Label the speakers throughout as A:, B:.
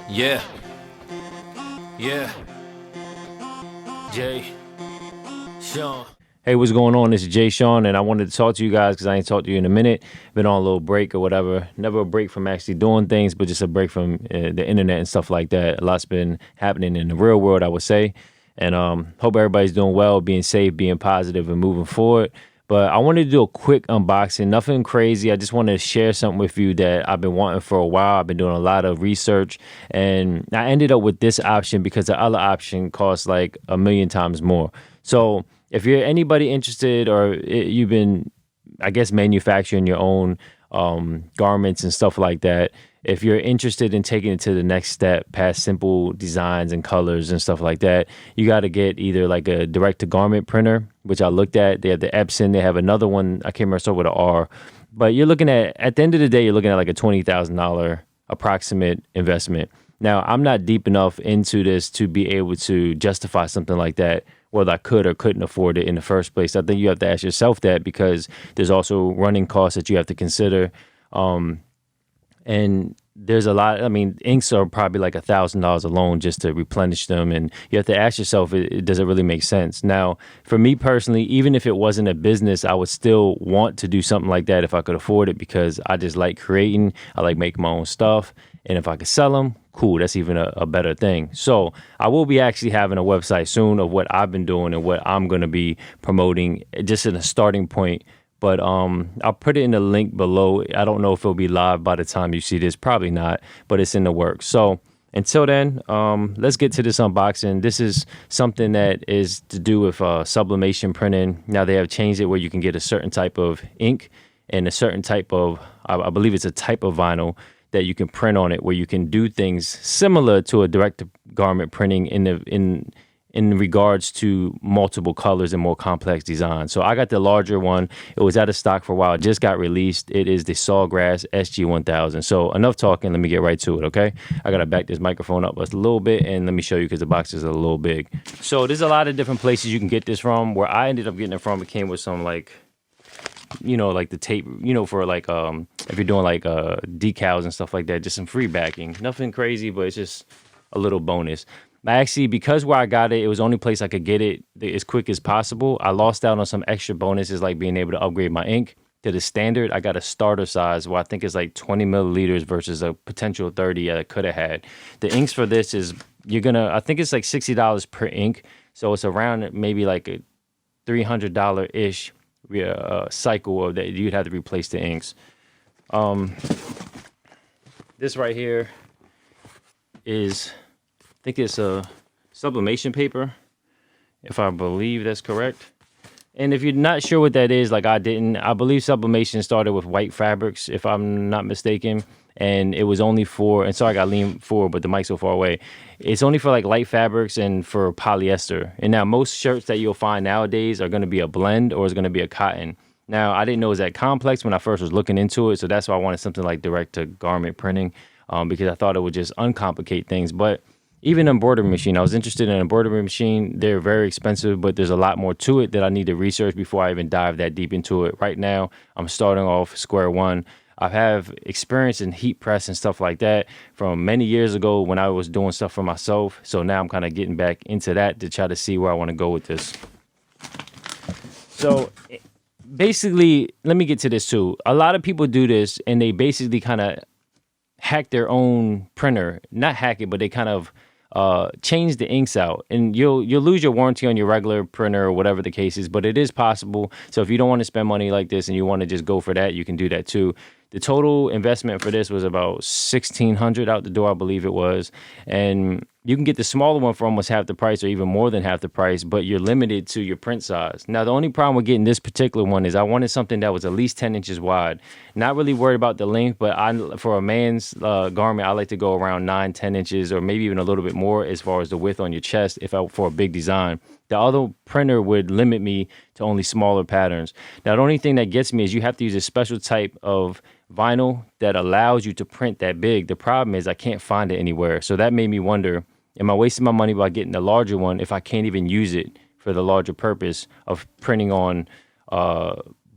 A: Yeah, yeah, Jsean. Hey, what's going on? This is Jsean, and I wanted to talk to you guys because I ain't talked to you in a minute. Been on a little break or whatever. Never a break from actually doing things, but just a break from the internet and stuff like that. A lot's been happening in the real world, I would say. And hope everybody's doing well, being safe, being positive, and moving forward. But I wanted to do a quick unboxing, nothing crazy. I just wanted to share something with you that I've been wanting for a while. I've been doing a lot of research, and I ended up with this option because the other option costs like a million times more. So if you're anybody interested, or you've been, I guess, manufacturing your own garments and stuff like that, if you're interested in taking it to the next step past simple designs and colors and stuff like that, you got to get either like a direct to garment printer, which I looked at. They have the Epson. They have another one. I can't remember, start with an R. But you're looking at the end of the day, you're looking at like a $20,000 approximate investment. Now, I'm not deep enough into this to be able to justify something like that, whether I could or couldn't afford it in the first place. I think you have to ask yourself that, because there's also running costs that you have to consider. And there's a lot. I mean, inks are probably like $1,000 alone just to replenish them. And you have to ask yourself, does it really make sense? Now, for me personally, even if it wasn't a business, I would still want to do something like that if I could afford it, because I just like creating. I like making my own stuff. And if I could sell them, cool, that's even a better thing. So I will be actually having a website soon of what I've been doing and what I'm going to be promoting, just in a starting point. But I'll put it in the link below. I don't know if it'll be live by the time you see this. Probably not, but it's in the works. So until then, let's get to this unboxing. This is something that is to do with sublimation printing. Now they have changed it where you can get a certain type of ink and a certain type of, I believe it's a type of vinyl that you can print on it, where you can do things similar to a direct garment printing in regards to multiple colors and more complex designs. So I got the larger one. It was out of stock for a while. It just got released. It is the SAWGRASS SG1000. So enough talking. Let me get right to it, okay? I got to back this microphone up a little bit, and let me show you, because the box is a little big. So there's a lot of different places you can get this from. Where I ended up getting it from, it came with some like, like the tape, for like, if you're doing like decals and stuff like that, just some free backing. Nothing crazy, but it's just a little bonus. Actually, because where I got it, it was the only place I could get it as quick as possible. I lost out on some extra bonuses, like being able to upgrade my ink to the standard. I got a starter size where I think it's like 20 milliliters versus a potential 30 I could have had. The inks for this is, I think it's like $60 per ink. So it's around maybe like a $300-ish cycle of that you'd have to replace the inks. This right here is, I think it's a sublimation paper, if I believe that's correct. And if you're not sure what that is, like I didn't, I believe sublimation started with white fabrics, if I'm not mistaken. And it was only for, and sorry I got lean forward, but the mic's so far away. It's only for like light fabrics and for polyester. And now most shirts that you'll find nowadays are going to be a blend, or it's going to be a cotton. Now, I didn't know it was that complex when I first was looking into it. So that's why I wanted something like direct to garment printing, because I thought it would just uncomplicate things. But even embroidery machine, I was interested in an embroidery machine. They're very expensive, but there's a lot more to it that I need to research before I even dive that deep into it. Right now, I'm starting off square one. I have experience in heat press and stuff like that from many years ago when I was doing stuff for myself. So now I'm kind of getting back into that to try to see where I want to go with this. So basically, let me get to this too. A lot of people do this, and they basically kind of hack their own printer. Not hack it, but they kind of change the inks out, and you'll lose your warranty on your regular printer or whatever the case is, but it is possible. So if you don't want to spend money like this and you want to just go for that, you can do that too. The total investment for this was about $1,600 out the door, I believe it was. And you can get the smaller one for almost half the price, or even more than half the price, but you're limited to your print size. Now, the only problem with getting this particular one is I wanted something that was at least 10 inches wide. Not really worried about the length, but for a man's garment, I like to go around 9-10 inches, or maybe even a little bit more as far as the width on your chest for a big design. The other printer would limit me to only smaller patterns. Now, the only thing that gets me is you have to use a special type of vinyl that allows you to print that big. The problem is I can't find it anywhere. So that made me wonder, am I wasting my money by getting the larger one if I can't even use it for the larger purpose of printing on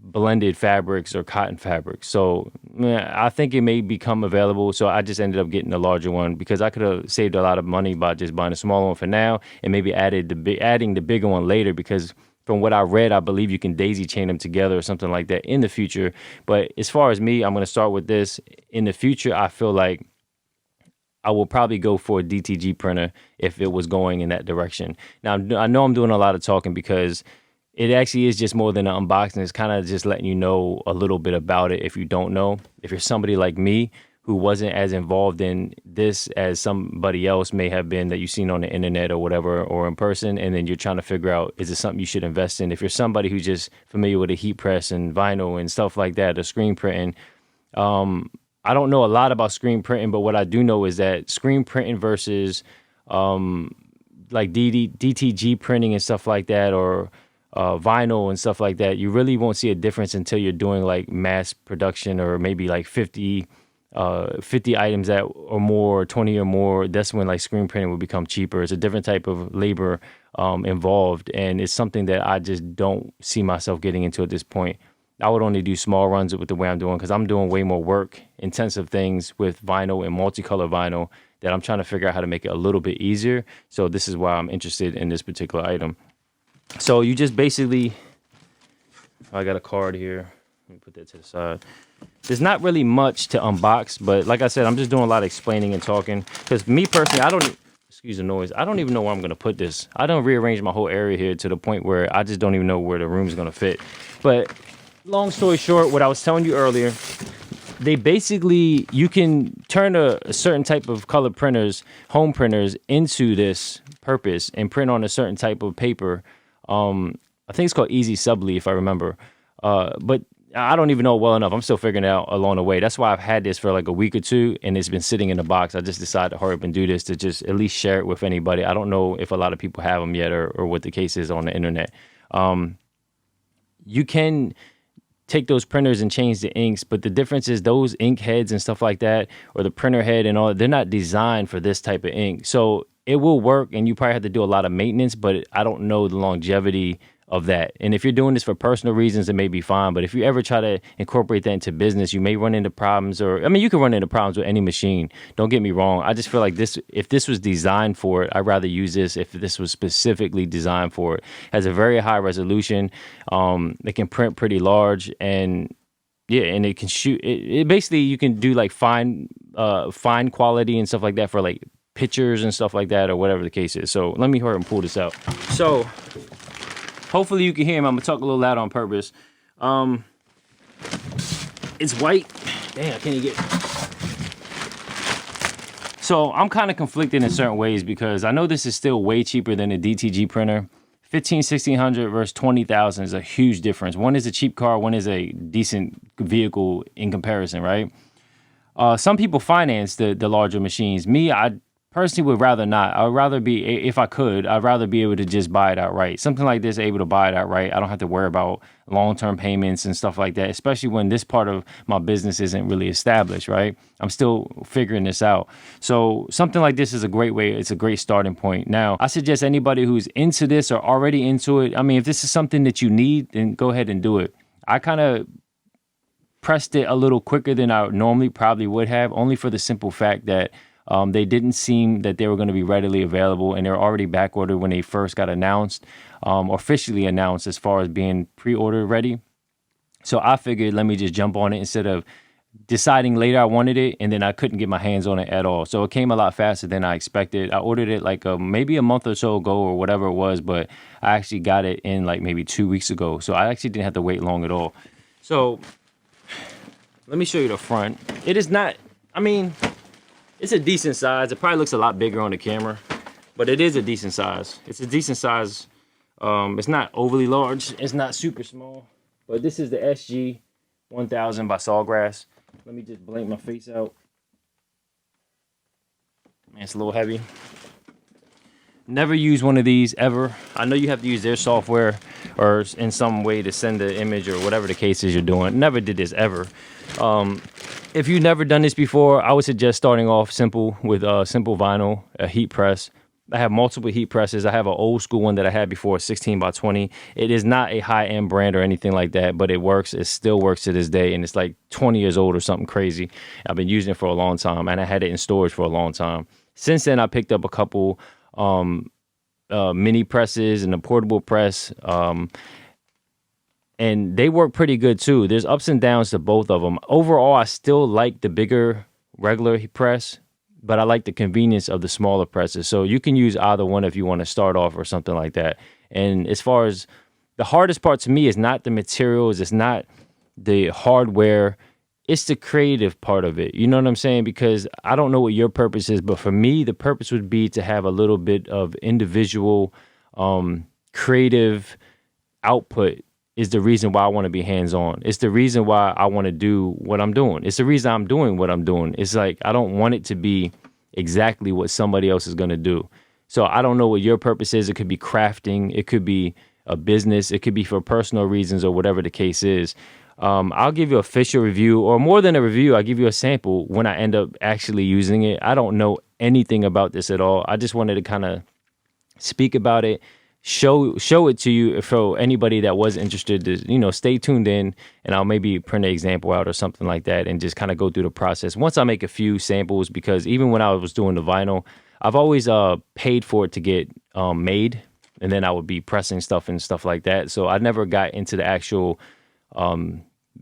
A: blended fabrics or cotton fabrics. So I think it may become available. So I just ended up getting the larger one because I could have saved a lot of money by just buying a smaller one for now and maybe adding the bigger one later, because from what I read, I believe you can daisy chain them together or something like that in the future. But as far as me, I'm going to start with this. In the future, I feel like I will probably go for a DTG printer if it was going in that direction. Now, I know I'm doing a lot of talking because it actually is just more than an unboxing. It's kind of just letting you know a little bit about it if you don't know. If you're somebody like me who wasn't as involved in this as somebody else may have been that you've seen on the internet or whatever, or in person, and then you're trying to figure out, is it something you should invest in? If you're somebody who's just familiar with a heat press and vinyl and stuff like that, or screen printing, I don't know a lot about screen printing, but what I do know is that screen printing versus like DTG printing and stuff like that, or vinyl and stuff like that, you really won't see a difference until you're doing like mass production or maybe like 50 items that or more, 20 or more. That's when like screen printing will become cheaper. It's a different type of labor involved, and it's something that I just don't see myself getting into at this point. I would only do small runs with the way I'm doing, because I'm doing way more work, intensive things with vinyl and multicolor vinyl that I'm trying to figure out how to make it a little bit easier. So this is why I'm interested in this particular item. So you just basically, I got a card here. Let me put that to the side. There's not really much to unbox, but like I said, I'm just doing a lot of explaining and talking, because me personally, excuse the noise, I don't even know where I'm going to put this. I don't rearrange my whole area here to the point where I just don't even know where the room's going to fit. But long story short, what I was telling you earlier, they basically, you can turn a certain type of color printers, home printers, into this purpose and print on a certain type of paper. I think it's called Easy Subli, if I remember. But I don't even know it well enough. I'm still figuring it out along the way. That's why I've had this for like a week or two, and it's been sitting in the box. I just decided to hurry up and do this to just at least share it with anybody. I don't know if a lot of people have them yet, or what the case is on the internet. You can take those printers and change the inks, but the difference is those ink heads and stuff like that, or the printer head and all, they're not designed for this type of ink. So it will work, and you probably have to do a lot of maintenance, but I don't know the longevity of that. And if you're doing this for personal reasons, it may be fine. But if you ever try to incorporate that into business, you may run into problems, or, I mean, you can run into problems with any machine. Don't get me wrong. I just feel like this, if this was designed for it, I'd rather use this if this was specifically designed for it. It has a very high resolution. It can print pretty large, and yeah, and it can shoot. It basically, you can do like fine quality and stuff like that for like pictures and stuff like that, or whatever the case is. So let me hurry and pull this out. So hopefully you can hear him. I'm gonna talk a little loud on purpose. It's white. Damn, can you get? So I'm kind of conflicted in certain ways, because I know this is still way cheaper than a DTG printer. 1600 versus 20,000 is a huge difference. One is a cheap car, one is a decent vehicle in comparison, right? Some people finance the larger machines. Me, I personally would rather not. I would rather be, if I could, I'd rather be able to just buy it outright. Something like this, able to buy it outright. I don't have to worry about long-term payments and stuff like that, especially when this part of my business isn't really established, right? I'm still figuring this out. So something like this is a great way. It's a great starting point. Now, I suggest anybody who's into this or already into it, I mean, if this is something that you need, then go ahead and do it. I kind of pressed it a little quicker than I normally probably would have, only for the simple fact that they didn't seem that they were going to be readily available, and they were already back ordered when they first got announced, officially announced as far as being pre-order ready. So I figured, let me just jump on it instead of deciding later I wanted it and then I couldn't get my hands on it at all. So it came a lot faster than I expected. I ordered it like maybe a month or so ago or whatever it was, but I actually got it in like maybe 2 weeks ago. So I actually didn't have to wait long at all. So let me show you the front. It is not, I mean, it's a decent size. It probably looks a lot bigger on the camera, but it is a decent size. It's a decent size. It's not overly large. It's not super small, but this is the SG1000 by SAWGRASS. Let me just blank my face out. Man, it's a little heavy. Never use one of these ever. I know you have to use their software or in some way to send the image or whatever the case is you're doing. Never did this ever. If you've never done this before, I would suggest starting off simple with simple vinyl, a heat press, I have multiple heat presses. I have an old school one that I had before, 16 by 20. It is not a high-end brand or anything like that, but it works. It still works to this day, and it's like 20 years old or something crazy. I've been using it for a long time, and I had it in storage for a long time. Since then, I picked up a couple mini presses and a portable press, and they work pretty good too. There's ups and downs to both of them. Overall, I still like the bigger regular press, but I like the convenience of the smaller presses. So you can use either one if you want to start off or something like that. And as far as the hardest part to me is not the materials, it's not the hardware, it's the creative part of it. You know what I'm saying? Because I don't know what your purpose is, but for me, the purpose would be to have a little bit of individual creative output is the reason why I want to be hands-on. It's the reason why I want to do what I'm doing. It's the reason I'm doing what I'm doing. It's like I don't want it to be exactly what somebody else is going to do. So I don't know what your purpose is. It could be crafting. It could be a business. It could be for personal reasons or whatever the case is. I'll give you an official review, or more than a review, I'll give you a sample when I end up actually using it. I don't know anything about this at all. I just wanted to kind of speak about it, show it to you for anybody that was interested to, stay tuned in, and I'll maybe print an example out or something like that and just kind of go through the process. Once I make a few samples, because even when I was doing the vinyl, I've always paid for it to get made, and then I would be pressing stuff and stuff like that. So I never got into the actual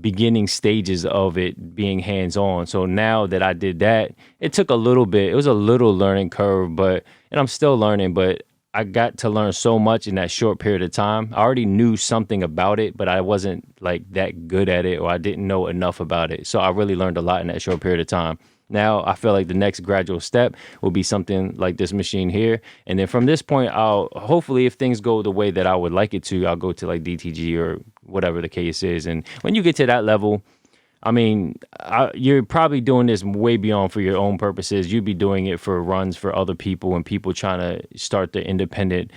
A: beginning stages of it being hands-on. So now that I did that, it took a little bit. It was a little learning curve, and I'm still learning, but I got to learn so much in that short period of time. I already knew something about it, but I wasn't like that good at it, or I didn't know enough about it. So I really learned a lot in that short period of time. Now I feel like the next gradual step will be something like this machine here. And then from this point, I'll hopefully, if things go the way that I would like it to, I'll go to like DTG or whatever the case is. And when you get to that level, I mean, you're probably doing this way beyond for your own purposes. You'd be doing it for runs for other people and people trying to start the independent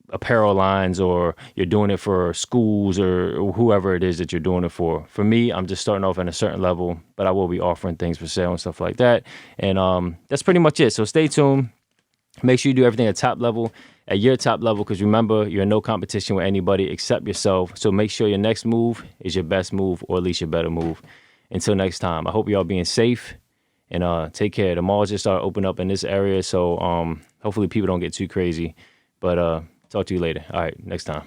A: apparel lines, or you're doing it for schools or whoever it is that you're doing it for. For me, I'm just starting off at a certain level, but I will be offering things for sale and stuff like that. And that's pretty much it. So stay tuned. Make sure you do everything at top level, at your top level, because remember, you're in no competition with anybody except yourself. So make sure your next move is your best move, or at least your better move. Until next time, I hope y'all being safe, and take care. The malls just start opening up in this area, so hopefully people don't get too crazy. But talk to you later. All right, next time.